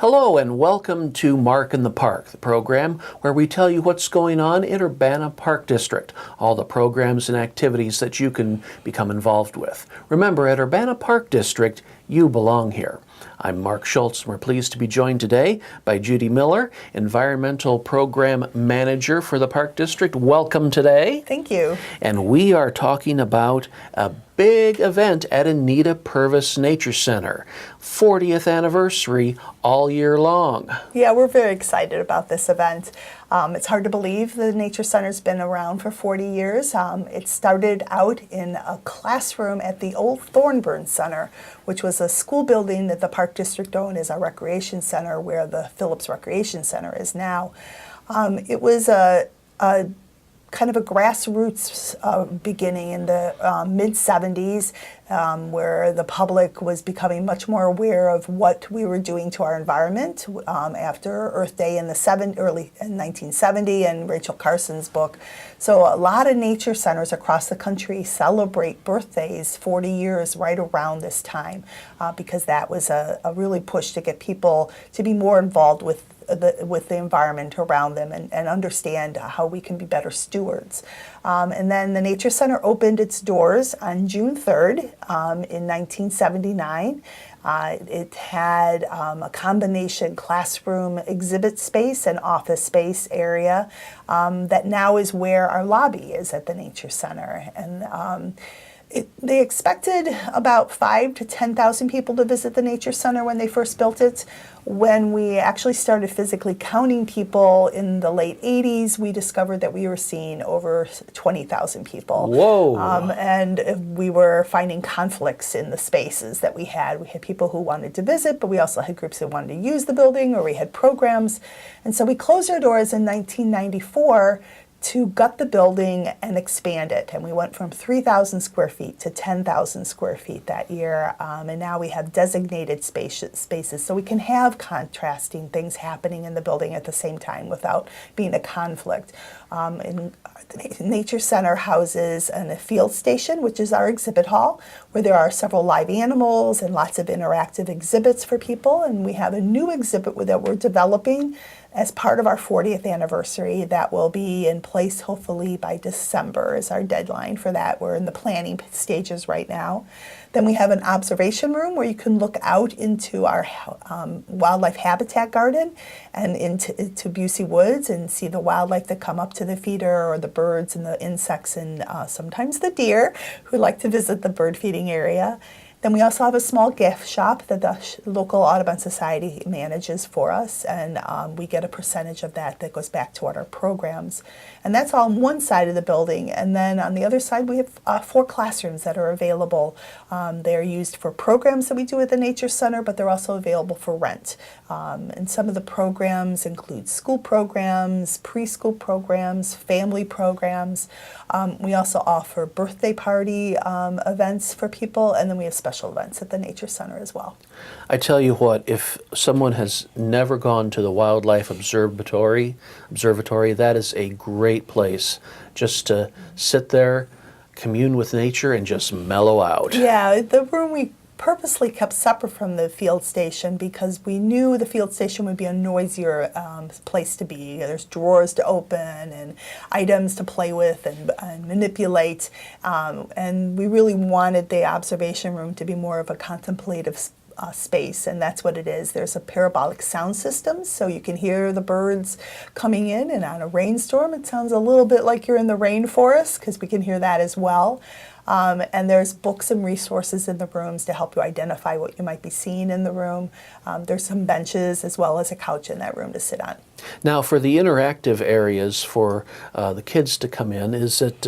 Hello and welcome to Mark in the Park, the program where we tell you what's going on in Urbana Park District, all the programs and activities that you can become involved with. Remember, at Urbana Park District, you belong here. I'm Mark Schultz, and we're pleased to be joined today by Judy Miller, Environmental Program Manager for the Park District. Welcome today. Thank you. And we are talking about a big event at Anita Purves Nature Center. 40th anniversary all year long. Yeah, we're very excited about this event. It's hard to believe the Nature Center's been around for 40 years. It started out in a classroom at the old Thornburn Center, which was a school building that the Park District owned as a recreation center, where the Phillips Recreation Center is now. It was a kind of a grassroots beginning in the mid-70s, where the public was becoming much more aware of what we were doing to our environment after Earth Day in early in 1970 and Rachel Carson's book. So a lot of nature centers across the country celebrate birthdays 40 years right around this time, because that was a really push to get people to be more involved with the environment around them and understand how we can be better stewards. And then the Nature Center opened its doors on June 3rd in 1979. It had a combination classroom exhibit space and office space area that now is where our lobby is at the Nature Center. And they expected about 5,000 to 10,000 people to visit the Nature Center when they first built it. When we actually started physically counting people in the late 80s, we discovered that we were seeing over 20,000 people. Whoa! And we were finding conflicts in the spaces that we had. We had people who wanted to visit, but we also had groups that wanted to use the building, or we had programs. And so we closed our doors in 1994 to gut the building and expand it. And we went from 3,000 square feet to 10,000 square feet that year. And now we have designated spaces so we can have contrasting things happening in the building at the same time without being a conflict. And the Nature Center houses a field station, which is our exhibit hall, where there are several live animals and lots of interactive exhibits for people. And we have a new exhibit that we're developing as part of our 40th anniversary that will be in place hopefully by December is our deadline for that. We're in the planning stages right now. Then we have an observation room where you can look out into our wildlife habitat garden and into Busey Woods and see the wildlife that come up to the feeder, or the birds and the insects and sometimes the deer who like to visit the bird feeding area. Then we also have a small gift shop that the local Audubon Society manages for us, and we get a percentage of that goes back toward our programs. And that's all on one side of the building. And then on the other side, we have 4 classrooms that are available. They're used for programs that we do at the Nature Center, but they're also available for rent. And some of the programs include school programs, preschool programs, family programs. We also offer birthday party events for people, and then we have special events at the Nature Center as well. I tell you what, if someone has never gone to the Wildlife Observatory, that is a great place just to sit there, commune with nature, and just mellow out. Yeah, the room we purposely kept separate from the field station because we knew the field station would be a noisier place to be. There's drawers to open and items to play with and manipulate, and we really wanted the observation room to be more of a contemplative space, and that's what it is. There's a parabolic sound system, so you can hear the birds coming in, and on a rainstorm it sounds a little bit like you're in the rainforest, because we can hear that as well. And there's books and resources in the rooms to help you identify what you might be seeing in the room. There's some benches as well as a couch in that room to sit on. Now, for the interactive areas for the kids to come in, is it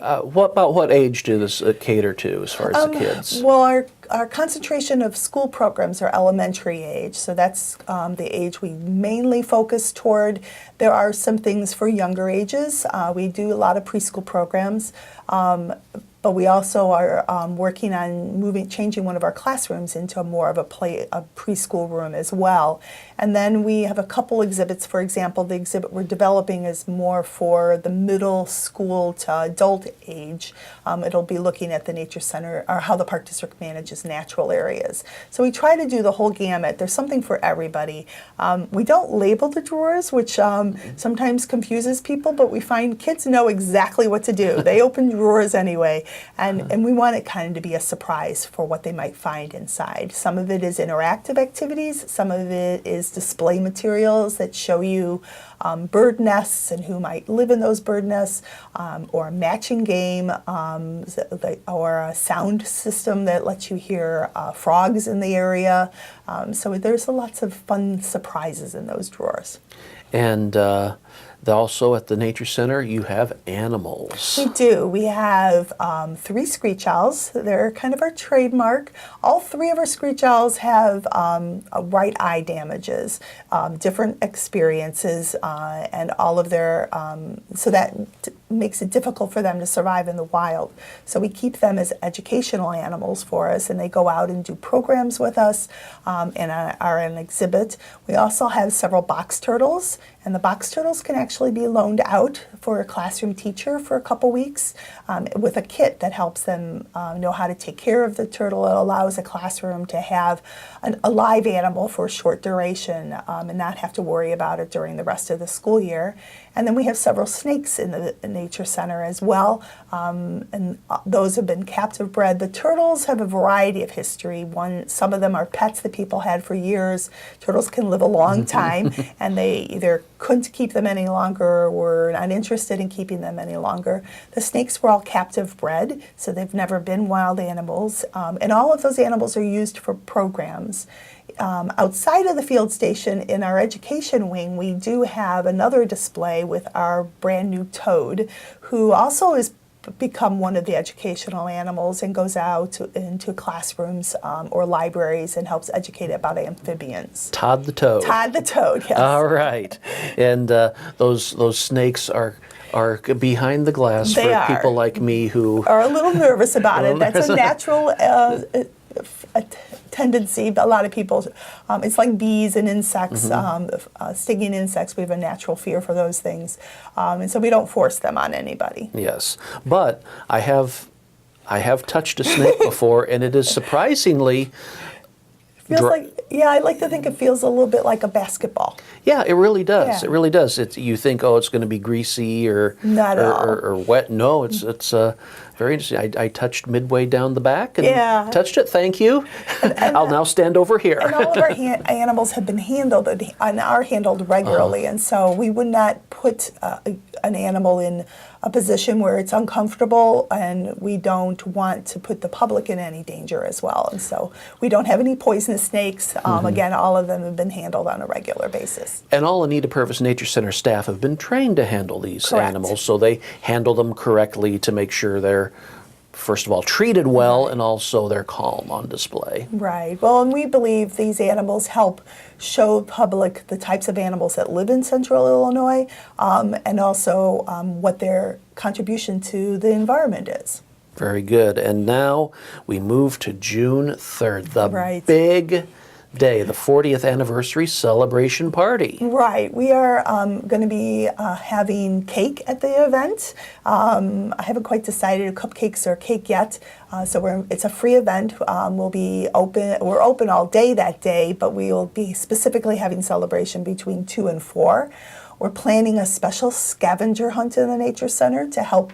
what age do this cater to as far as the kids? Well, our concentration of school programs are elementary age, so that's the age we mainly focus toward. There are some things for younger ages. We do a lot of preschool programs. but we also are working on changing one of our classrooms into more of a preschool room as well. And then we have a couple exhibits. For example, the exhibit we're developing is more for the middle school to adult age. It'll be looking at the Nature Center, or how the Park District manages natural areas. So we try to do the whole gamut. There's something for everybody. We don't label the drawers, which sometimes confuses people, but we find kids know exactly what to do. They open drawers anyway, and we want it kind of to be a surprise for what they might find inside. Some of it is interactive activities, some of it is display materials that show you bird nests and who might live in those bird nests, or a matching game, or a sound system that lets you hear frogs in the area. So there's lots of fun surprises in those drawers. And also at the Nature Center, you have animals. We do. We have 3 screech owls. They're kind of our trademark. All 3 of our screech owls have right eye damages, different experiences, and all of their, so that makes it difficult for them to survive in the wild. So we keep them as educational animals for us, and they go out and do programs with us, and are an exhibit. We also have several box turtles, and the box turtles can actually be loaned out for a classroom teacher for a couple weeks with a kit that helps them know how to take care of the turtle. It allows a classroom to have a live animal for a short duration and not have to worry about it during the rest of the school year. And then we have several snakes in the Nature Center as well, and those have been captive bred. The turtles have a variety of history. Some of them are pets that people had for years. Turtles can live a long time, and they either couldn't keep them any longer or were not interested in keeping them any longer. The snakes were all captive bred, so they've never been wild animals, and all of those animals are used for programs. Outside of the field station, in our education wing, we do have another display with our brand new toad, who also has become one of the educational animals and goes out into classrooms or libraries and helps educate about amphibians. Todd the toad. Todd the toad, yes. All right. And those snakes are behind the glass They for are. people like me who are a little nervous about it. That's a natural tendency. A lot of people, it's like bees and insects, stinging insects. We have a natural fear for those things, and so we don't force them on anybody. Yes, but I have touched a snake before, and it is surprisingly. Feels like, yeah, I like to think it feels a little bit like a basketball. Yeah, it really does. Yeah. It really does. You think, oh, it's going to be greasy or Not at all. or wet. No, it's very interesting. I touched midway down the back and Yeah. touched it. Thank you. I'll now stand over here. And all of our animals have been handled and are handled regularly, and so we would not put an animal in a position where it's uncomfortable, and we don't want to put the public in any danger as well. And so we don't have any poisonous snakes. Again, all of them have been handled on a regular basis. And all Anita Purves Nature Center staff have been trained to handle these Correct. animals, so they handle them correctly to make sure they're, first of all, treated well, and also they're calm on display. Right. Well, and we believe these animals help show public the types of animals that live in central Illinois, and also what their contribution to the environment is. Very good. And now we move to June 3rd, the Right. big day, the 40th anniversary celebration party. Right. We are going to be having cake at the event. I haven't quite decided cupcakes or cake yet. So it's a free event. We'll be open. We're open all day that day, but we will be specifically having celebration between 2 and 4. We're planning a special scavenger hunt in the Nature Center to help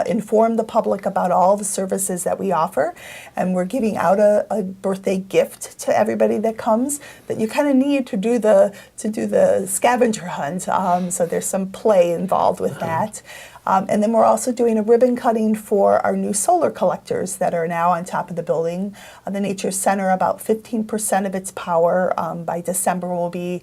inform the public about all the services that we offer, and we're giving out a birthday gift to everybody that comes that you kind of need to do the scavenger hunt. So there's some play involved with that. And then we're also doing a ribbon cutting for our new solar collectors that are now on top of the building. The Nature Center, about 15% of its power by December will be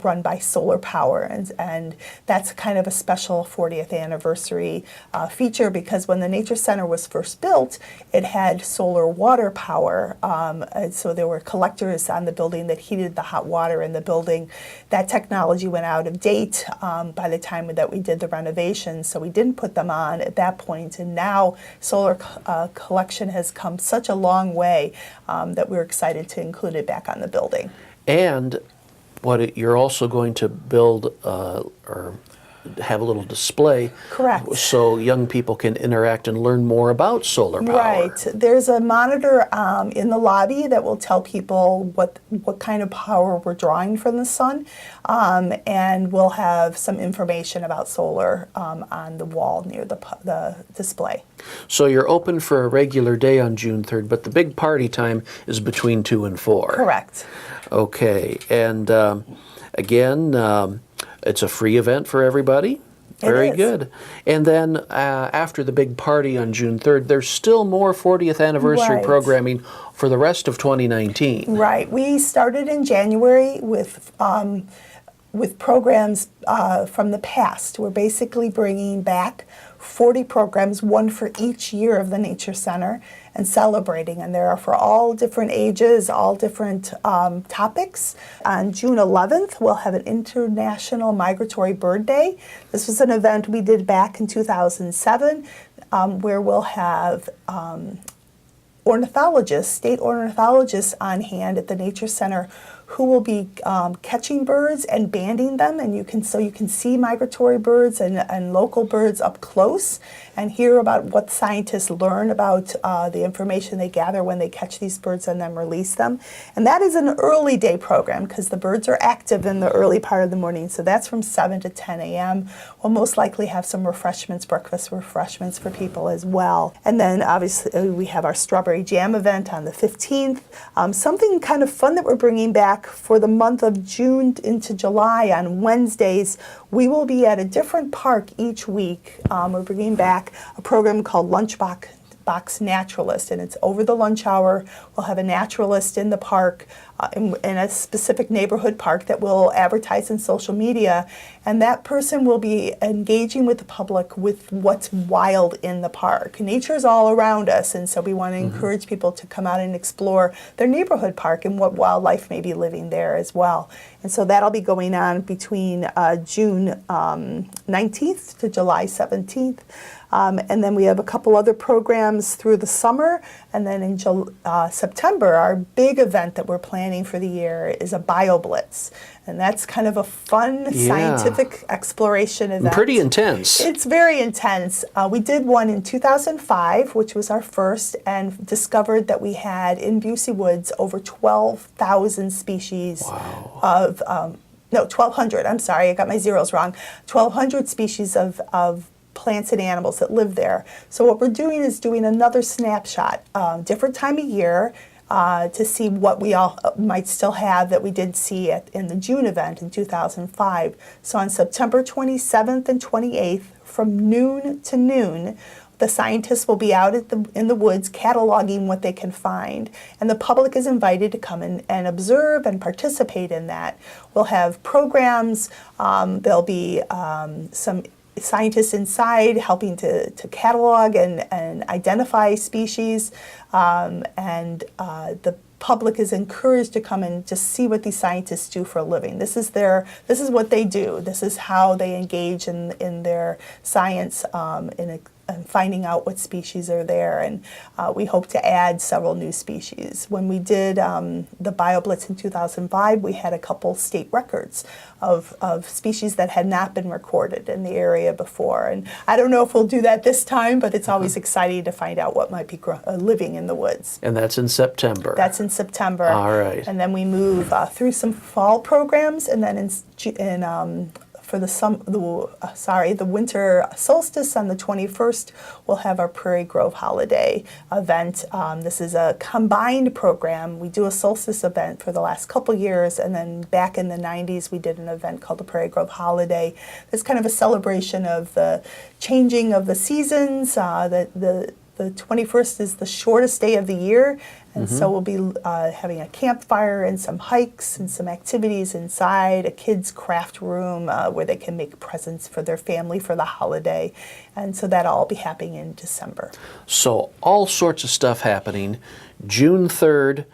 run by solar power. And that's kind of a special 40th anniversary feature, because when the Nature Center was first built, it had solar water power. And so there were collectors on the building that heated the hot water in the building. That technology went out of date by the time that we did the renovations, so we didn't put them on at that point. And now solar collection has come such a long way that we're excited to include it back on the building. And you're also going to build or have a little display. Correct. So young people can interact and learn more about solar power. Right. There's a monitor in the lobby that will tell people what kind of power we're drawing from the sun, and we'll have some information about solar on the wall near the display. So you're open for a regular day on June 3rd, but the big party time is between 2 and 4. Correct. Okay. And again, it's a free event for everybody. Very good. And then after the big party on June 3rd, there's still more 40th anniversary programming for the rest of 2019. Right. We started in January with programs from the past. We're basically bringing back 40 programs, one for each year of the Nature Center, and celebrating. And there are for all different ages, all different topics. On June 11th, we'll have an International Migratory Bird Day. This was an event we did back in 2007, where we'll have ornithologists, state ornithologists on hand at the Nature Center, who will be catching birds and banding them, and you can see migratory birds and local birds up close and hear about what scientists learn about the information they gather when they catch these birds and then release them. And that is an early day program because the birds are active in the early part of the morning, so that's from 7 to 10 a.m. We'll most likely have some refreshments, breakfast refreshments for people as well. And then obviously we have our Strawberry Jam event on the 15th. Something kind of fun that we're bringing back for the month of June into July. On Wednesdays, we will be at a different park each week. We're bringing back a program called Lunchbox Naturalist, and it's over the lunch hour. We'll have a naturalist in the park, in a specific neighborhood park that will advertise in social media, and that person will be engaging with the public with what's wild in the park. Nature is all around us, and so we want to encourage people to come out and explore their neighborhood park and what wildlife may be living there as well. And so that'll be going on between June 19th to July 17th. And then we have a couple other programs through the summer. And then in September, our big event that we're planning for the year is a BioBlitz. And that's kind of a fun scientific exploration event. Pretty intense. It's very intense. We did one in 2005, which was our first, and discovered that we had in Busey Woods over 12,000 species of, no, 1,200, I'm sorry, I got my zeros wrong, 1,200 species of plants and animals that live there. So what we're doing is doing another snapshot, different time of year, to see what we all might still have that we did see in the June event in 2005. So on September 27th and 28th, from noon to noon, the scientists will be out in the woods cataloging what they can find, and the public is invited to come in and observe and participate in that. We'll have programs, there'll be some scientists inside helping to catalog and identify species, and the public is encouraged to come and just see what these scientists do for a living. This is what they do. This is how they engage in their science, and finding out what species are there, and we hope to add several new species. When we did the BioBlitz in 2005, we had a couple state records of species that had not been recorded in the area before, and I don't know if we'll do that this time, but it's always exciting to find out what might be living in the woods. And that's in September. That's in September. All right. And then we move through some fall programs, and then for the winter solstice on the 21st, we'll have our Prairie Grove Holiday event. This is a combined program. We do a solstice event for the last couple years, and then back in the 90s, we did an event called the Prairie Grove Holiday. It's kind of a celebration of the changing of the seasons, the the 21st is the shortest day of the year, and so we'll be having a campfire and some hikes and some activities inside, a kids' craft room where they can make presents for their family for the holiday. And so that'll all be happening in December. So all sorts of stuff happening. June 3rd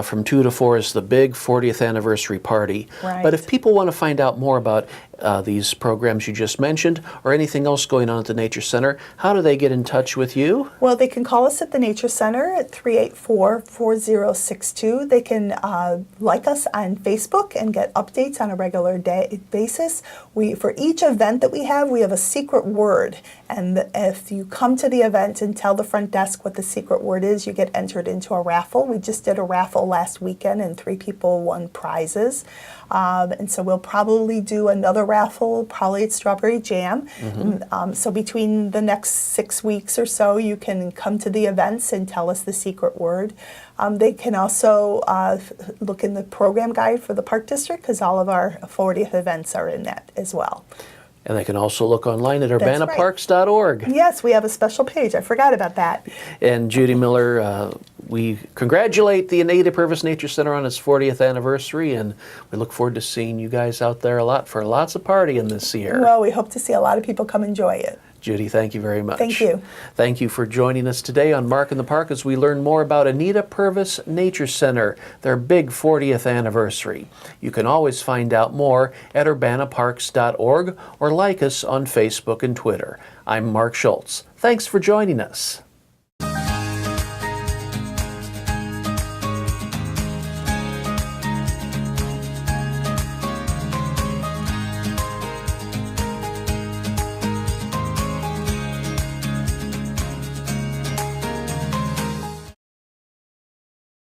from 2 to 4 is the big 40th anniversary party. Right. But if people want to find out more about these programs you just mentioned or anything else going on at the Nature Center, how do they get in touch with you? Well, they can call us at the Nature Center at 384-4062. They can like us on Facebook and get updates on a regular basis. For each event that we have a secret word. And if you come to the event and tell the front desk what the secret word is, you get entered into a raffle. We just did a raffle last weekend and 3 people won prizes. And so we'll probably do another raffle, probably at Strawberry Jam. So between the next 6 weeks or so, you can come to the events and tell us the secret word. They can also look in the program guide for the Park District because all of our 40th events are in that as well. And they can also look online at right. urbanaparks.org. Yes, we have a special page. I forgot about that. And Judy Miller, we congratulate the Anita Purves Nature Center on its 40th anniversary, and we look forward to seeing you guys out there a lot for lots of partying this year. Well, we hope to see a lot of people come enjoy it. Judy, thank you very much. Thank you. Thank you for joining us today on Mark in the Park as we learn more about Anita Purves Nature Center, their big 40th anniversary. You can always find out more at urbanaparks.org or like us on Facebook and Twitter. I'm Mark Schultz. Thanks for joining us.